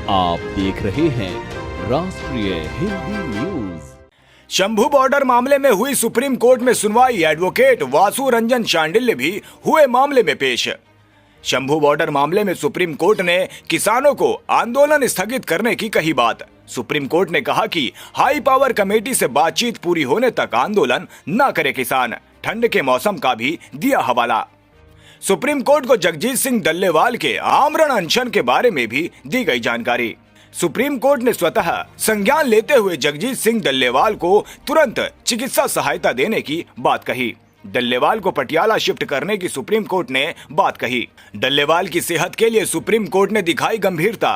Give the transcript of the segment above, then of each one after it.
आप देख रहे हैं राष्ट्रीय हिंदी न्यूज। शंभू बॉर्डर मामले में हुई सुप्रीम कोर्ट में सुनवाई। एडवोकेट वासु रंजन शांडिल्य भी हुए मामले में पेश। शंभू बॉर्डर मामले में सुप्रीम कोर्ट ने किसानों को आंदोलन स्थगित करने की कही बात। सुप्रीम कोर्ट ने कहा कि हाई पावर कमेटी से बातचीत पूरी होने तक आंदोलन न करे किसान। ठंड के मौसम का भी दिया हवाला। सुप्रीम कोर्ट को जगजीत सिंह डल्लेवाल के आमरण अनशन के बारे में भी दी गई जानकारी। सुप्रीम कोर्ट ने स्वतः संज्ञान लेते हुए जगजीत सिंह डल्लेवाल को तुरंत चिकित्सा सहायता देने की बात कही। डल्लेवाल को पटियाला शिफ्ट करने की सुप्रीम कोर्ट ने बात कही। डल्लेवाल की सेहत के लिए सुप्रीम कोर्ट ने दिखाई गंभीरता।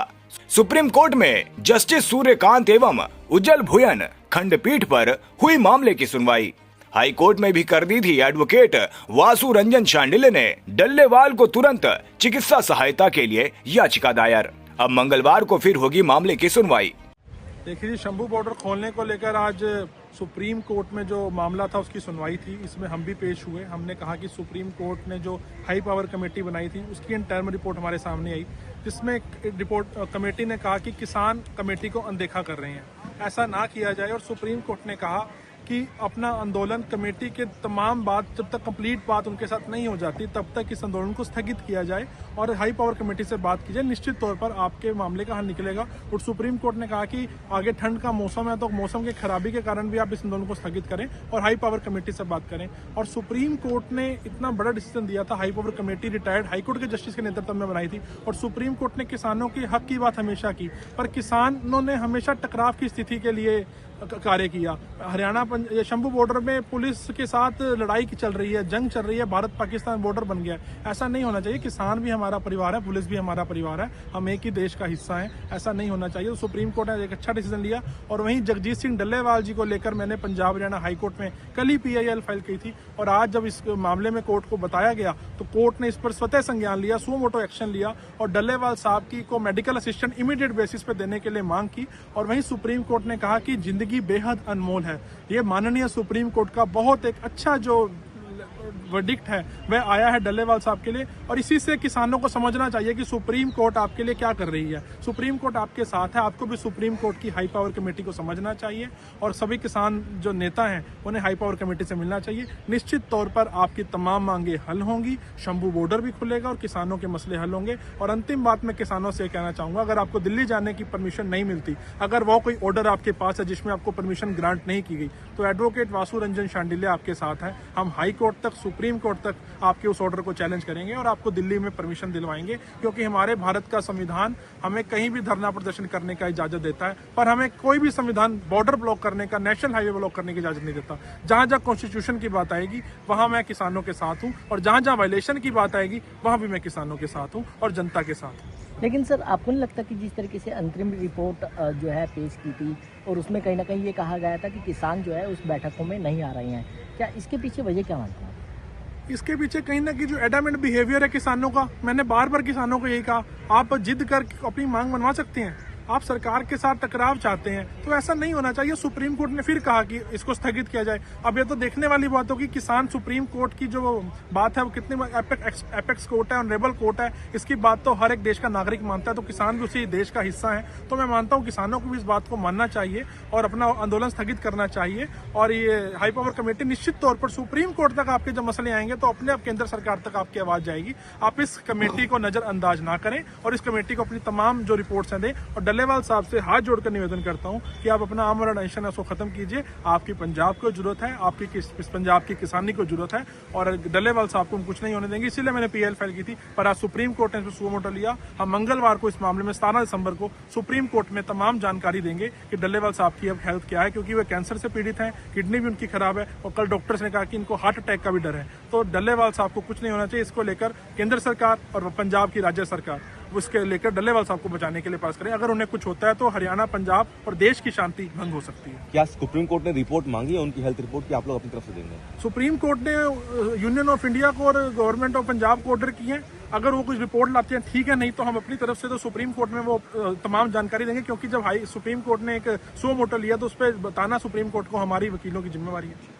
सुप्रीम कोर्ट में जस्टिस सूर्यकांत एवं उज्जवल भुयन खंडपीठ पर हुई मामले की सुनवाई। हाई कोर्ट में भी कर दी थी। एडवोकेट वासु रंजन शांडिल्य ने डल्लेवाल को तुरंत चिकित्सा सहायता के लिए याचिका दायर। अब मंगलवार को फिर होगी मामले की सुनवाई। देखिए, शंभू बॉर्डर खोलने को लेकर आज सुप्रीम कोर्ट में जो मामला था उसकी सुनवाई थी। इसमें हम भी पेश हुए। हमने कहा कि सुप्रीम कोर्ट ने जो हाई पावर कमेटी बनाई थी उसकी इंटर्म रिपोर्ट हमारे सामने आई, जिसमें रिपोर्ट कमेटी ने कहा कि किसान कमेटी को अनदेखा कर रहे हैं, ऐसा ना किया जाए। और सुप्रीम कोर्ट ने कहा कि अपना आंदोलन कमेटी के तमाम बात जब तक कंप्लीट बात उनके साथ नहीं हो जाती तब तक इस आंदोलन को स्थगित किया जाए और हाई पावर कमेटी से बात की जाए। निश्चित तौर पर आपके मामले का हल निकलेगा। और सुप्रीम कोर्ट ने कहा कि आगे ठंड का मौसम है तो मौसम की खराबी के कारण भी आप इस आंदोलन को स्थगित करें और हाई पावर कमेटी से बात करें। और सुप्रीम कोर्ट ने इतना बड़ा डिसीजन दिया था। High power committee retired high court के जस्टिस के नेतृत्व में बनाई थी और सुप्रीम कोर्ट ने किसानों के हक की बात हमेशा की, पर किसानों ने हमेशा टकराव की स्थिति के लिए कार्य किया। हरियाणा शंभू बॉर्डर में पुलिस के साथ लड़ाई की चल रही है, जंग चल रही है, भारत पाकिस्तान बॉर्डर बन गया है। ऐसा नहीं होना चाहिए। किसान भी हमारा परिवार है, पुलिस भी हमारा परिवार है, हम एक ही देश का हिस्सा है। ऐसा नहीं होना चाहिए। तो सुप्रीम कोर्ट ने एक अच्छा डिसीजन लिया। और वहीं जगजीत सिंह डल्लेवाल जी को लेकर मैंने पंजाब हरियाणा हाई कोर्ट में कल ही PIL फाइल की थी और आज जब इस मामले में कोर्ट को बताया गया तो कोर्ट ने इस पर स्वतः संज्ञान लिया, सुओ मोटो एक्शन लिया और डल्लेवाल साहब की को मेडिकल असिस्टेंट इमीडिएट बेसिस पे देने के लिए मांग की। और वहीं सुप्रीम कोर्ट ने कहा कि जिंदगी बेहद अनमोल है। ये माननीय सुप्रीम कोर्ट का बहुत एक अच्छा जो वर्डिक्ट है वह आया है डल्लेवाल साहब के लिए। और इसी से किसानों को समझना चाहिए कि सुप्रीम कोर्ट आपके लिए क्या कर रही है। सुप्रीम कोर्ट आपके साथ है। आपको भी सुप्रीम कोर्ट की हाई पावर कमेटी को समझना चाहिए और सभी किसान जो नेता हैं उन्हें हाई पावर कमेटी से मिलना चाहिए। निश्चित तौर पर आपकी तमाम मांगे हल होंगी, शंभू बॉर्डर भी खुलेगा और किसानों के मसले हल होंगे। और अंतिम बात मैं किसानों से कहना चाहूंगा, अगर आपको दिल्ली जाने की परमिशन नहीं मिलती, अगर वो कोई ऑर्डर आपके पास है जिसमें आपको परमिशन ग्रांट नहीं की गई, तो एडवोकेट वासु रंजन शांडिल्य आपके साथ है। हम हाई कोर्ट तक, सुप्रीम कोर्ट तक आपके उस ऑर्डर को चैलेंज करेंगे और आपको दिल्ली में परमिशन दिलवाएंगे, क्योंकि हमारे भारत का संविधान हमें कहीं भी धरना प्रदर्शन करने का इजाजत देता है, पर हमें कोई भी संविधान बॉर्डर ब्लॉक करने का, नेशनल हाईवे ब्लॉक करने की इजाजत नहीं देता। जहां जहां कॉन्स्टिट्यूशन की बात आएगी वहां मैं किसानों के साथ हूं और जहां जहां वायलेशन की बात आएगी वहां भी मैं किसानों के साथ हूं और जनता के साथ हूं। लेकिन सर, आपको नहीं लगता कि जिस तरीके से अंतरिम रिपोर्ट जो है पेश की थी और उसमें कहीं ना कहीं ये कहा गया था कि किसान जो है उस बैठकों में नहीं आ रहे हैं, क्या इसके पीछे वजह क्या मानते हैं? इसके पीछे कहीं ना कहीं जो एडामेंट बिहेवियर है किसानों का, मैंने बार बार किसानों को यही कहा, आप जिद कर अपनी मांग मनवा सकते हैं, आप सरकार के साथ टकराव चाहते हैं तो ऐसा नहीं होना चाहिए। सुप्रीम कोर्ट ने फिर कहा कि इसको स्थगित किया जाए। अब ये तो देखने वाली बात होगी किसान सुप्रीम कोर्ट की जो बात है वो कितनी एपेक्स कोर्ट है, ऑनरेबल कोर्ट है, इसकी बात तो हर एक देश का नागरिक मानता है, तो किसान भी उसी देश का हिस्सा है। तो मैं मानता हूँ किसानों को भी इस बात को मानना चाहिए और अपना आंदोलन स्थगित करना चाहिए। और ये हाई पावर कमेटी निश्चित तौर पर सुप्रीम कोर्ट तक आपके जब मसले आएंगे तो अपने आप केंद्र सरकार तक आपकी आवाज जाएगी। आप इस कमेटी को नजरअंदाज ना करें और इस कमेटी को अपनी तमाम जो रिपोर्ट्स हैं दें। और डल्लेवाल साहब से हाथ जोड़कर निवेदन करता हूं कि आप अपना आमरण अनशन है उसको खत्म कीजिए। आपकी पंजाब को जरूरत है, आपकी पंजाब की किसानी को जरूरत है और डल्लेवाल साहब को हम कुछ नहीं होने देंगे। इसीलिए मैंने PIL फाइल की थी, पर आज सुप्रीम कोर्ट ने सुओ मोटो लिया। हम मंगलवार को इस मामले में 17 दिसंबर को सुप्रीम कोर्ट में तमाम जानकारी देंगे कि डल्लेवाल साहब की अब हेल्थ क्या है, क्योंकि वे कैंसर से पीड़ित हैं, किडनी भी उनकी खराब है और कल डॉक्टर्स ने कहा कि इनको हार्ट अटैक का भी डर है। तो डल्लेवाल साहब को कुछ नहीं होना चाहिए। इसको लेकर केंद्र सरकार और पंजाब की राज्य सरकार उसके लेकर डल्लेवाल साहब को बचाने के लिए पास करें। अगर उन्हें कुछ होता है तो हरियाणा, पंजाब और देश की शांति भंग हो सकती है। क्या सुप्रीम कोर्ट ने रिपोर्ट मांगी है उनकी हेल्थ रिपोर्ट की, आप लोग अपनी तरफ से देंगे? सुप्रीम कोर्ट ने यूनियन ऑफ इंडिया को और गवर्नमेंट ऑफ पंजाब को ऑर्डर किए हैं। अगर वो कुछ रिपोर्ट लाते हैं ठीक है, नहीं तो हम अपनी तरफ से तो सुप्रीम कोर्ट में वो तमाम जानकारी देंगे, क्योंकि जब सुप्रीम कोर्ट ने एक सुओ मोटो लिया तो उस पर बताना सुप्रीम कोर्ट को हमारी वकीलों की जिम्मेवारी है।